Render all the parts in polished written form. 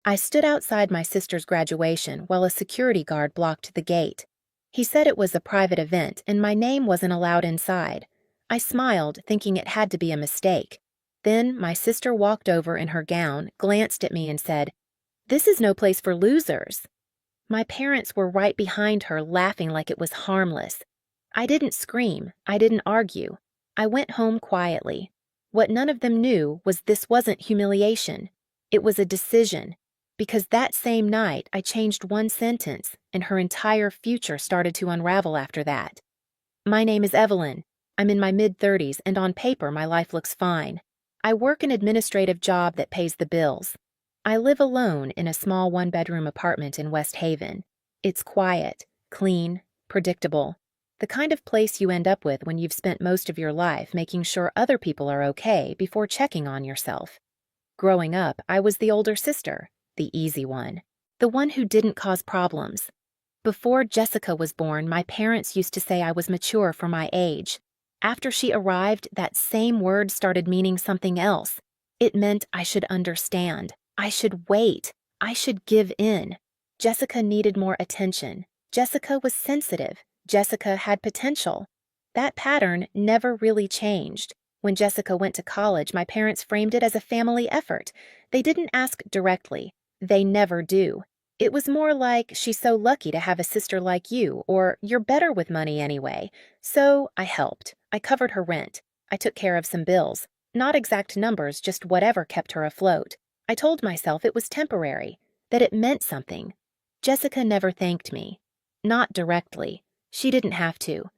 I stood outside my sister's graduation while a security guard blocked the gate. He said it was a private event and my name wasn't allowed inside. I smiled, thinking it had to be a mistake. Then my sister walked over in her gown, glanced at me and said, "This is no place for losers." My parents were right behind her, laughing like it was harmless. I didn't scream. I didn't argue. I went home quietly. What none of them knew was this wasn't humiliation. It was a decision. Because that same night, I changed one sentence, and her entire future started to unravel after that. My name is Evelyn. I'm in my mid-30s, and on paper, my life looks fine. I work an administrative job that pays the bills. I live alone in a small one-bedroom apartment in West Haven. It's quiet, clean, predictable. The kind of place you end up with when you've spent most of your life making sure other people are okay before checking on yourself. Growing up, I was the older sister, the easy one, the one who didn't cause problems. Before Jessica was born, my parents used to say I was mature for my age. After she arrived, that same word started meaning something else. It meant I should understand. I should wait. I should give in. Jessica needed more attention. Jessica was sensitive. Jessica had potential. That pattern never really changed. When Jessica went to college, my parents framed it as a family effort. They didn't ask directly. They never do. It was more like, "She's so lucky to have a sister like you," or "You're better with money anyway." So I helped. I covered her rent. I took care of some bills. Not exact numbers, just whatever kept her afloat. I told myself it was temporary, that it meant something. Jessica never thanked me. Not directly. She didn't have to.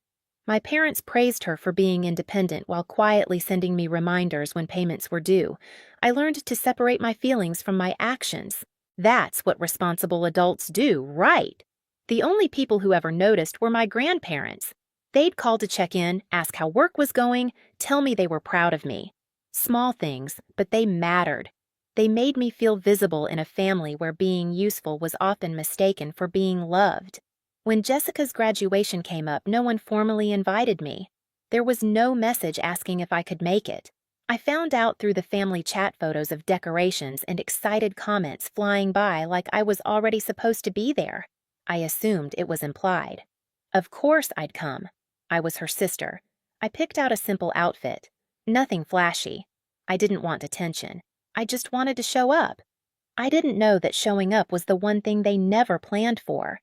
My parents praised her for being independent while quietly sending me reminders when payments were due. I learned to separate my feelings from my actions. That's what responsible adults do, right? The only people who ever noticed were my grandparents. They'd call to check in, ask how work was going, tell me they were proud of me. Small things, but they mattered. They made me feel visible in a family where being useful was often mistaken for being loved. When Jessica's graduation came up, no one formally invited me. There was no message asking if I could make it. I found out through the family chat photos of decorations and excited comments flying by like I was already supposed to be there. I assumed it was implied. Of course I'd come. I was her sister. I picked out a simple outfit. Nothing flashy. I didn't want attention. I just wanted to show up. I didn't know that showing up was the one thing they never planned for.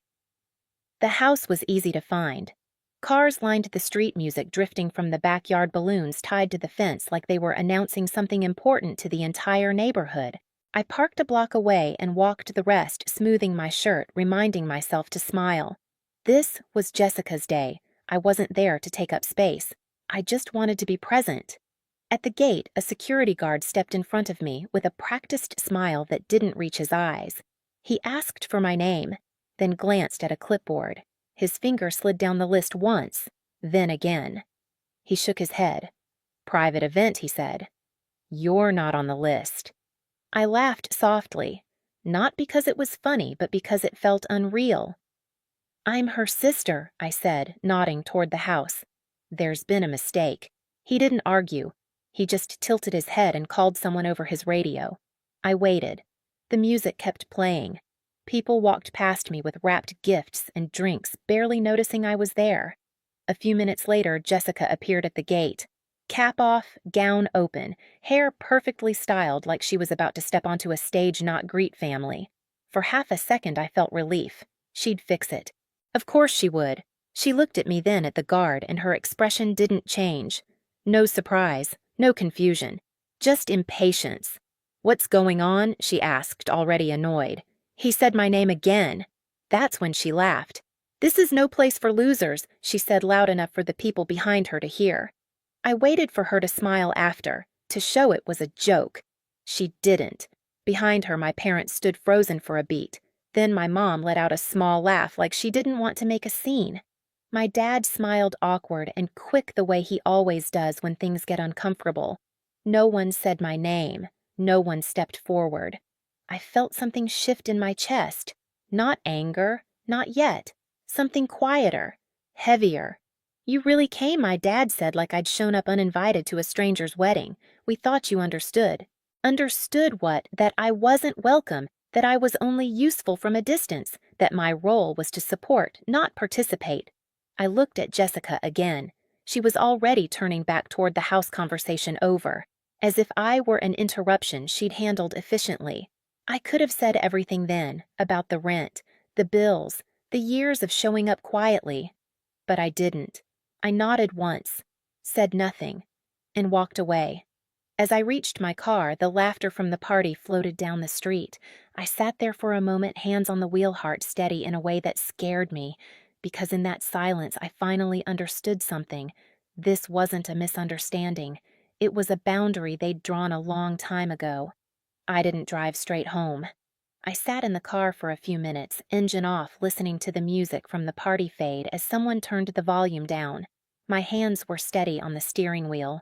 The house was easy to find. Cars lined the street, music drifting from the backyard, balloons tied to the fence like they were announcing something important to the entire neighborhood. I parked a block away and walked the rest, smoothing my shirt, reminding myself to smile. This was Jessica's day. I wasn't there to take up space. I just wanted to be present. At the gate, a security guard stepped in front of me with a practiced smile that didn't reach his eyes. He asked for my name, then glanced at a clipboard. His finger slid down the list once, then again. He shook his head. "Private event," he said. "You're not on the list." I laughed softly, not because it was funny, but because it felt unreal. "I'm her sister," I said, nodding toward the house. "There's been a mistake." He didn't argue. He just tilted his head and called someone over his radio. I waited. The music kept playing. People walked past me with wrapped gifts and drinks, barely noticing I was there. A few minutes later, Jessica appeared at the gate. Cap off, gown open, hair perfectly styled like she was about to step onto a stage not greet family. For half a second, I felt relief. She'd fix it. Of course she would. She looked at me then at the guard, and her expression didn't change. No surprise, no confusion, just impatience. "What's going on?" she asked, already annoyed. "He said my name again." That's when she laughed. "This is no place for losers," she said loud enough for the people behind her to hear. I waited for her to smile after, to show it was a joke. She didn't. Behind her, my parents stood frozen for a beat. Then my mom let out a small laugh like she didn't want to make a scene. My dad smiled awkward and quick the way he always does when things get uncomfortable. No one said my name. No one stepped forward. I felt something shift in my chest. Not anger, not yet. Something quieter, heavier. "You really came," my dad said, like I'd shown up uninvited to a stranger's wedding. "We thought you understood." Understood what? That I wasn't welcome, that I was only useful from a distance, that my role was to support, not participate. I looked at Jessica again. She was already turning back toward the house conversation over, as if I were an interruption she'd handled efficiently. I could have said everything then, about the rent, the bills, the years of showing up quietly. But I didn't. I nodded once, said nothing, and walked away. As I reached my car, the laughter from the party floated down the street. I sat there for a moment, hands on the wheel, heart steady in a way that scared me, because in that silence I finally understood something. This wasn't a misunderstanding. It was a boundary they'd drawn a long time ago. I didn't drive straight home. I sat in the car for a few minutes, engine off, listening to the music from the party fade as someone turned the volume down. My hands were steady on the steering wheel.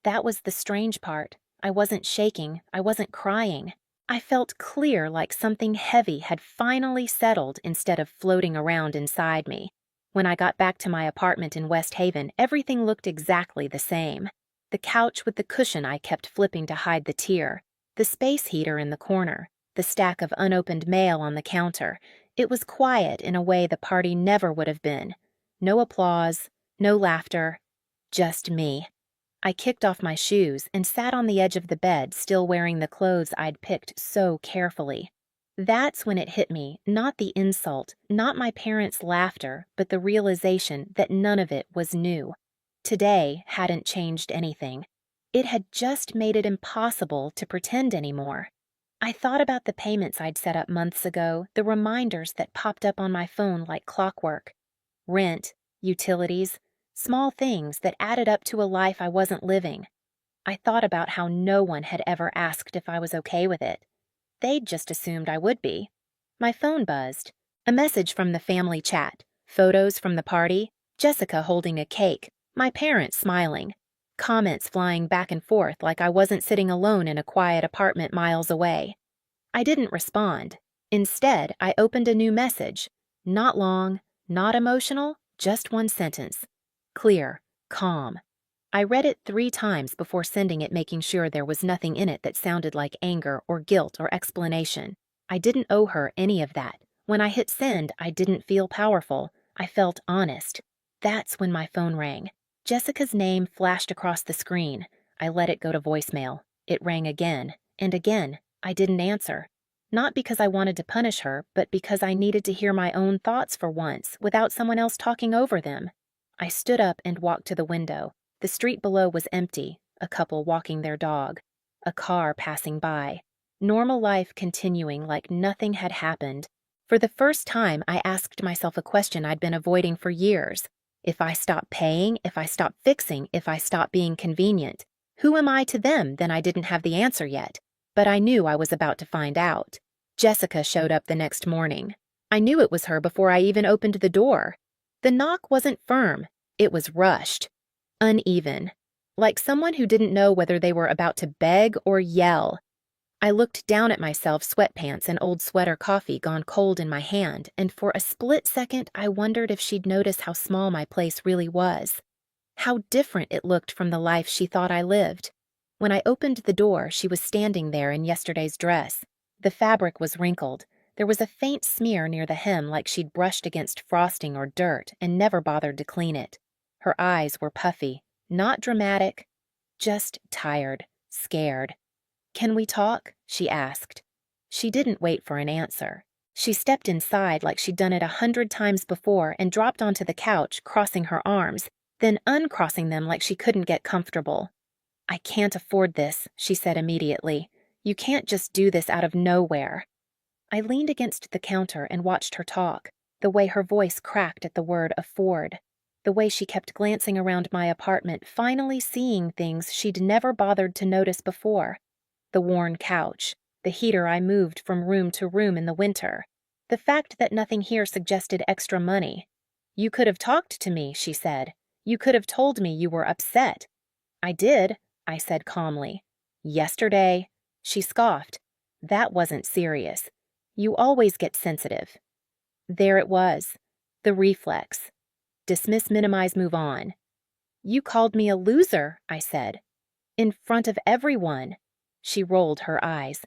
That was the strange part. I wasn't shaking. I wasn't crying. I felt clear, like something heavy had finally settled instead of floating around inside me. When I got back to my apartment in West Haven, everything looked exactly the same. The couch with the cushion I kept flipping to hide the tear, the space heater in the corner, the stack of unopened mail on the counter. It was quiet in a way the party never would have been. No applause, no laughter, just me. I kicked off my shoes and sat on the edge of the bed, still wearing the clothes I'd picked so carefully. That's when it hit me, not the insult, not my parents' laughter, but the realization that none of it was new. Today hadn't changed anything. It had just made it impossible to pretend anymore. I thought about the payments I'd set up months ago, the reminders that popped up on my phone like clockwork. Rent, utilities, small things that added up to a life I wasn't living. I thought about how no one had ever asked if I was okay with it. They'd just assumed I would be. My phone buzzed. A message from the family chat, photos from the party, Jessica holding a cake, my parents smiling, comments flying back and forth like I wasn't sitting alone in a quiet apartment miles away. I didn't respond. Instead, I opened a new message. Not long, not emotional, just one sentence. Clear, calm. I read it 3 times before sending it, making sure there was nothing in it that sounded like anger or guilt or explanation. I didn't owe her any of that. When I hit send, I didn't feel powerful. I felt honest. That's when my phone rang. Jessica's name flashed across the screen. I let it go to voicemail. It rang again, and again. I didn't answer. Not because I wanted to punish her, but because I needed to hear my own thoughts for once, without someone else talking over them. I stood up and walked to the window. The street below was empty, a couple walking their dog, a car passing by. Normal life continuing like nothing had happened. For the first time, I asked myself a question I'd been avoiding for years. If I stop paying, if I stop fixing, if I stop being convenient, who am I to them? Then I didn't have the answer yet. But I knew I was about to find out. Jessica showed up the next morning. I knew it was her before I even opened the door. The knock wasn't firm. It was rushed. Uneven. Like someone who didn't know whether they were about to beg or yell. I looked down at myself, sweatpants and old sweater coffee gone cold in my hand, and for a split second I wondered if she'd notice how small my place really was. How different it looked from the life she thought I lived. When I opened the door, she was standing there in yesterday's dress. The fabric was wrinkled. There was a faint smear near the hem like she'd brushed against frosting or dirt and never bothered to clean it. Her eyes were puffy, not dramatic, just tired, scared. "Can we talk?" she asked. She didn't wait for an answer. She stepped inside like she'd done it 100 times before and dropped onto the couch, crossing her arms, then uncrossing them like she couldn't get comfortable. "I can't afford this," she said immediately. "You can't just do this out of nowhere." I leaned against the counter and watched her talk, the way her voice cracked at the word afford, the way she kept glancing around my apartment, finally seeing things she'd never bothered to notice before. The worn couch, the heater I moved from room to room in the winter, the fact that nothing here suggested extra money. "You could have talked to me," she said. "You could have told me you were upset." "I did," I said calmly. "Yesterday." She scoffed. "That wasn't serious. You always get sensitive." There it was. The reflex. Dismiss, minimize, move on. "You called me a loser," I said. "In front of everyone." She rolled her eyes.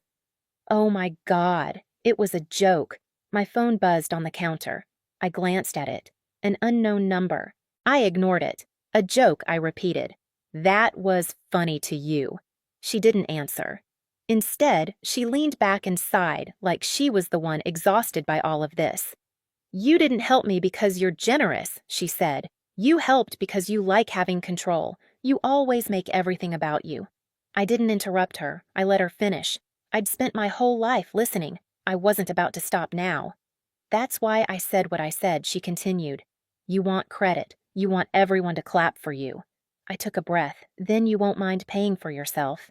"Oh my God. It was a joke. My phone buzzed on the counter. I glanced at it. An unknown number. I ignored it. A joke, I repeated. That was funny to you. She didn't answer. Instead, she leaned back and sighed like she was the one exhausted by all of this. You didn't help me because you're generous, she said. You helped because you like having control. You always make everything about you. I didn't interrupt her. I let her finish. I'd spent my whole life listening. I wasn't about to stop now. That's why I said what I said, she continued. You want credit. You want everyone to clap for you. I took a breath. Then you won't mind paying for yourself.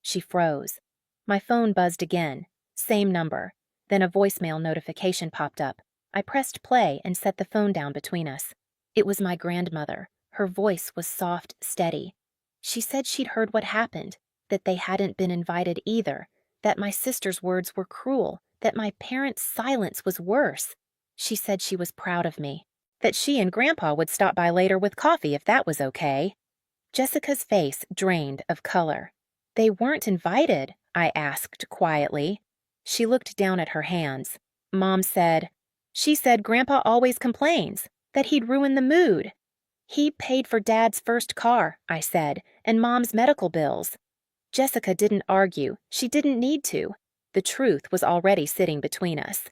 She froze. My phone buzzed again. Same number. Then a voicemail notification popped up. I pressed play and set the phone down between us. It was my grandmother. Her voice was soft, steady. She said she'd heard what happened, that they hadn't been invited either, that my sister's words were cruel, that my parents' silence was worse. She said she was proud of me, that she and Grandpa would stop by later with coffee if that was okay. Jessica's face drained of color. They weren't invited, I asked quietly. She looked down at her hands. Mom said, She said Grandpa always complains, that he'd ruin the mood. He paid for Dad's first car, I said, and Mom's medical bills. Jessica didn't argue. She didn't need to. The truth was already sitting between us.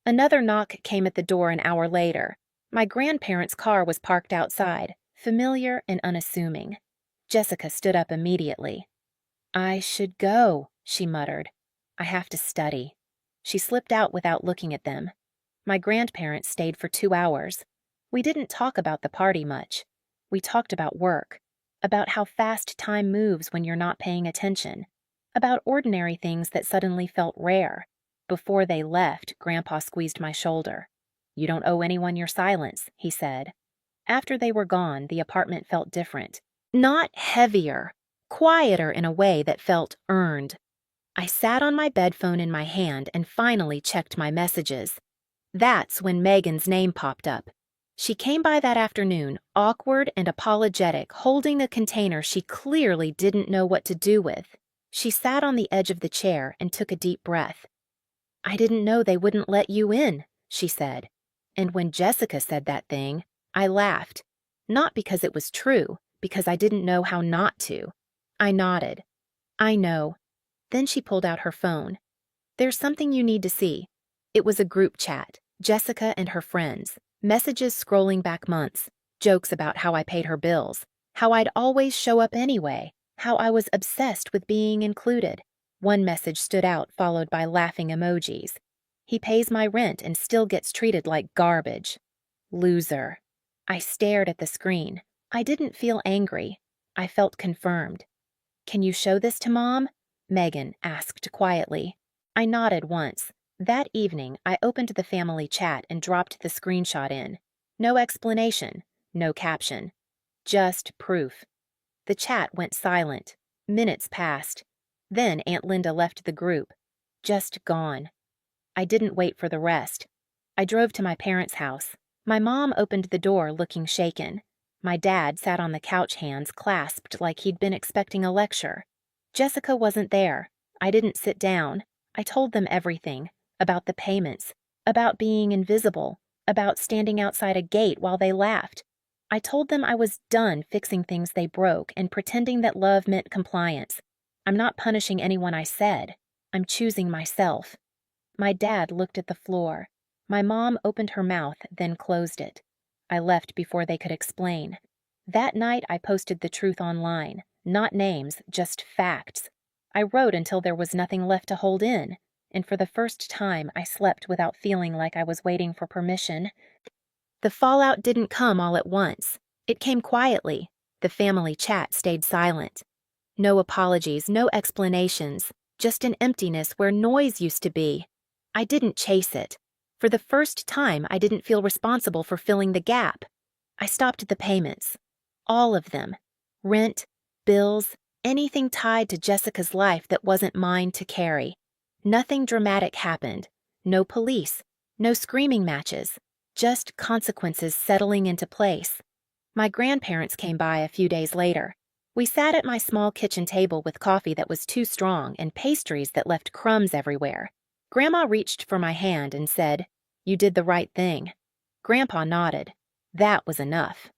Another knock came at the door an hour later. My grandparents' car was parked outside, familiar and unassuming. Jessica stood up immediately. I should go, she muttered. I have to study. She slipped out without looking at them. My grandparents stayed for 2 hours. We didn't talk about the party much. We talked about work, about how fast time moves when you're not paying attention, about ordinary things that suddenly felt rare. Before they left, Grandpa squeezed my shoulder. You don't owe anyone your silence, he said. After they were gone, the apartment felt different. Not heavier, quieter in a way that felt earned. I sat on my bed phone in my hand and finally checked my messages. That's when Megan's name popped up. She came by that afternoon, awkward and apologetic, holding a container she clearly didn't know what to do with. She sat on the edge of the chair and took a deep breath. I didn't know they wouldn't let you in, she said. And when Jessica said that thing, I laughed. Not because it was true, because I didn't know how not to. I nodded. I know. Then she pulled out her phone. There's something you need to see. It was a group chat, Jessica and her friends. Messages scrolling back months, jokes about how I paid her bills, how I'd always show up anyway, how I was obsessed with being included. One message stood out, followed by laughing emojis. He pays my rent and still gets treated like garbage. Loser. I stared at the screen. I didn't feel angry. I felt confirmed. Can you show this to Mom? Megan asked quietly. I nodded once. That evening, I opened the family chat and dropped the screenshot in. No explanation, no caption. Just proof. The chat went silent. Minutes passed. Then Aunt Linda left the group. Just gone. I didn't wait for the rest. I drove to my parents' house. My mom opened the door looking shaken. My dad sat on the couch, hands clasped like he'd been expecting a lecture. Jessica wasn't there. I didn't sit down. I told them everything. About the payments, about being invisible, about standing outside a gate while they laughed. I told them I was done fixing things they broke and pretending that love meant compliance. I'm not punishing anyone, I said. I'm choosing myself. My dad looked at the floor. My mom opened her mouth, then closed it. I left before they could explain. That night I posted the truth online. Not names, just facts. I wrote until there was nothing left to hold in. And for the first time, I slept without feeling like I was waiting for permission. The fallout didn't come all at once. It came quietly. The family chat stayed silent. No apologies, no explanations, just an emptiness where noise used to be. I didn't chase it. For the first time, I didn't feel responsible for filling the gap. I stopped the payments. All of them. Rent, bills, anything tied to Jessica's life that wasn't mine to carry. Nothing dramatic happened. No police. No screaming matches. Just consequences settling into place. My grandparents came by a few days later. We sat at my small kitchen table with coffee that was too strong and pastries that left crumbs everywhere. Grandma reached for my hand and said, "You did the right thing." Grandpa nodded. That was enough.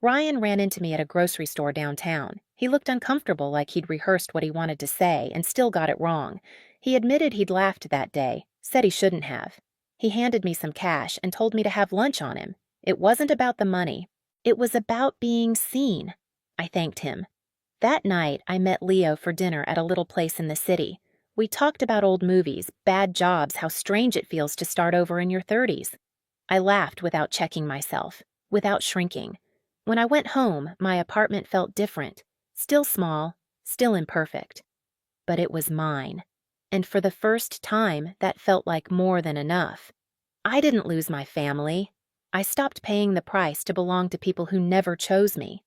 Ryan ran into me at a grocery store downtown. He looked uncomfortable, like he'd rehearsed what he wanted to say and still got it wrong. He admitted he'd laughed that day, said he shouldn't have. He handed me some cash and told me to have lunch on him. It wasn't about the money. It was about being seen. I thanked him. That night, I met Leo for dinner at a little place in the city. We talked about old movies, bad jobs, how strange it feels to start over in your 30s. I laughed without checking myself, without shrinking. When I went home, my apartment felt different. Still small, still imperfect. But it was mine. And for the first time, that felt like more than enough. I didn't lose my family. I stopped paying the price to belong to people who never chose me.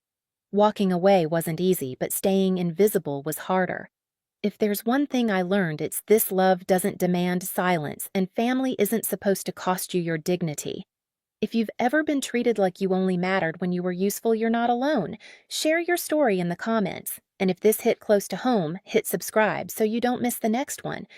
Walking away wasn't easy, but staying invisible was harder. If there's one thing I learned, it's this: love doesn't demand silence, and family isn't supposed to cost you your dignity. If you've ever been treated like you only mattered when you were useful, you're not alone. Share your story in the comments. And if this hit close to home, hit subscribe so you don't miss the next one.